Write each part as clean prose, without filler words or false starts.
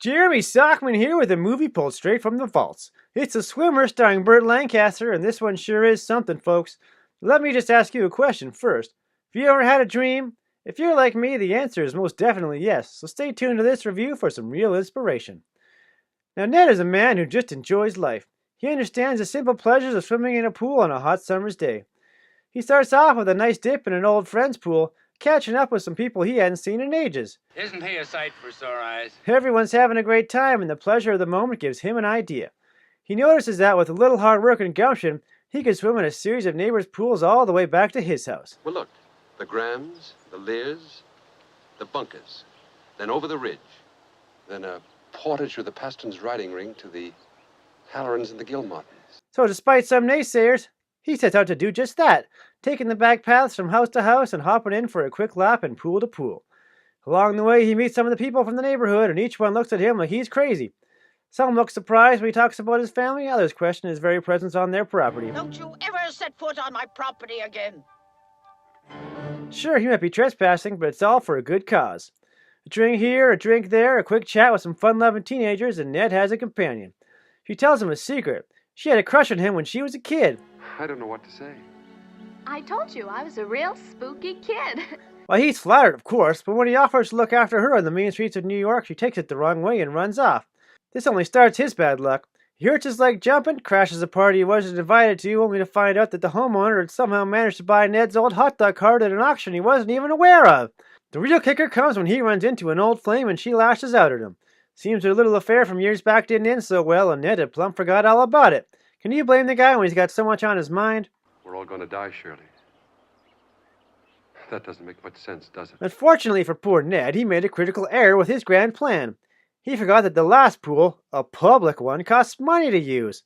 Jeremy Sockman here with a movie pulled straight from the vaults. It's The Swimmer starring Burt Lancaster, and this one sure is something, folks. Let me just ask you a question first. Have you ever had a dream? If you're like me, the answer is most definitely yes, so stay tuned to this review for some real inspiration. Now, Ned is a man who just enjoys life. He understands the simple pleasures of swimming in a pool on a hot summer's day. He starts off with a nice dip in an old friend's pool, catching up with some people he hadn't seen in ages. Isn't he a sight for sore eyes? Everyone's having a great time, and the pleasure of the moment gives him an idea. He notices that with a little hard work and gumption, he can swim in a series of neighbors' pools all the way back to his house. Well, look, the Grahams, the Lears, the Bunkers, then over the ridge, then a portage through the Paston's riding ring to the Hallorans and the Gilmartins. So despite some naysayers, he sets out to do just that, taking the back paths from house to house and hopping in for a quick lap and pool to pool. Along the way, he meets some of the people from the neighborhood, and each one looks at him like he's crazy. Some look surprised when he talks about his family, others question his very presence on their property. Don't you ever set foot on my property again. Sure, he might be trespassing, but it's all for a good cause. A drink here, a drink there, a quick chat with some fun-loving teenagers, and Ned has a companion. She tells him a secret. She had a crush on him when she was a kid. I don't know what to say. I told you I was a real spooky kid. Well, he's flattered, of course, but when he offers to look after her on the main streets of New York, she takes it the wrong way and runs off. This only starts his bad luck. He hurts his leg jumping, crashes a party he wasn't invited to, only to find out that the homeowner had somehow managed to buy Ned's old hot dog cart at an auction he wasn't even aware of. The real kicker comes when he runs into an old flame and she lashes out at him. Seems their little affair from years back didn't end so well, and Ned had plumb forgot all about it. Can you blame the guy when he's got so much on his mind? We're all going to die, Shirley. That doesn't make much sense, does it? Unfortunately for poor Ned, he made a critical error with his grand plan. He forgot that the last pool, a public one, costs money to use.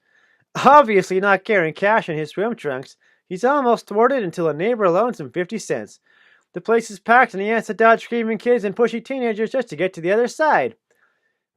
Obviously not carrying cash in his swim trunks, he's almost thwarted until a neighbor loans him 50 cents. The place is packed and he has to dodge screaming kids and pushy teenagers just to get to the other side.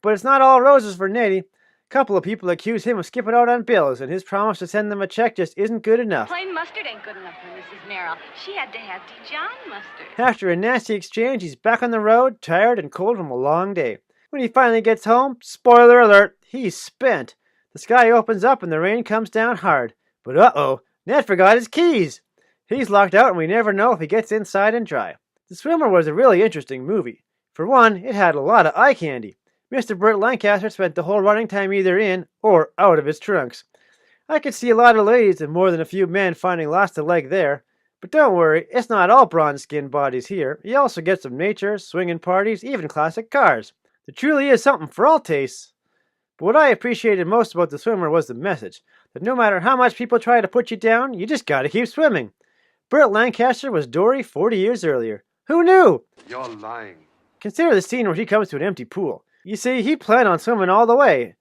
But it's not all roses for Neddy. A couple of people accuse him of skipping out on bills, and his promise to send them a check just isn't good enough. Plain mustard ain't good enough for Mrs. Merrill. She had to have Dijon mustard. After a nasty exchange, he's back on the road, tired and cold from a long day. When he finally gets home, spoiler alert, he's spent. The sky opens up and the rain comes down hard. But uh-oh, Ned forgot his keys. He's locked out and we never know if he gets inside and dry. The Swimmer was a really interesting movie. For one, it had a lot of eye candy. Mr. Burt Lancaster spent the whole running time either in or out of his trunks. I could see a lot of ladies and more than a few men finding lots of leg there. But don't worry, it's not all bronze-skinned bodies here. You also get some nature, swinging parties, even classic cars. There truly is something for all tastes. But what I appreciated most about The Swimmer was the message, that no matter how much people try to put you down, you just gotta keep swimming. Burt Lancaster was Dory 40 years earlier. Who knew? You're lying. Consider the scene where he comes to an empty pool. You see, he planned on swimming all the way.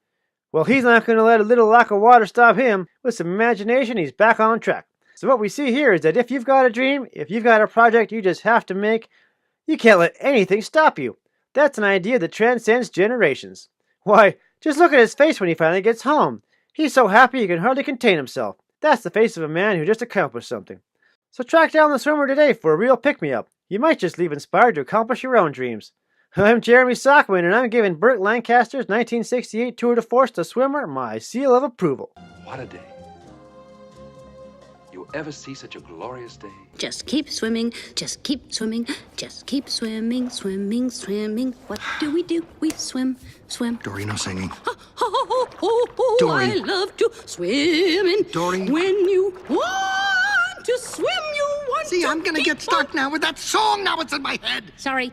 Well, he's not going to let a little lack of water stop him. With some imagination, he's back on track. So what we see here is that if you've got a dream, if you've got a project you just have to make, you can't let anything stop you. That's an idea that transcends generations. Why, just look at his face when he finally gets home. He's so happy he can hardly contain himself. That's the face of a man who just accomplished something. So track down The Swimmer today for a real pick-me-up. You might just leave inspired to accomplish your own dreams. I'm Jeremy Sockman, and I'm giving Burt Lancaster's 1968 tour de force The Swimmer my seal of approval. What a day. You ever see such a glorious day? Just keep swimming, just keep swimming, just keep swimming, swimming, swimming. What do? We swim, swim. Dory, no singing. Dory. I love to swim in. Dory. When you want to swim, you want See, to I'm gonna keep get stuck now with that song. Now it's in my head. Sorry.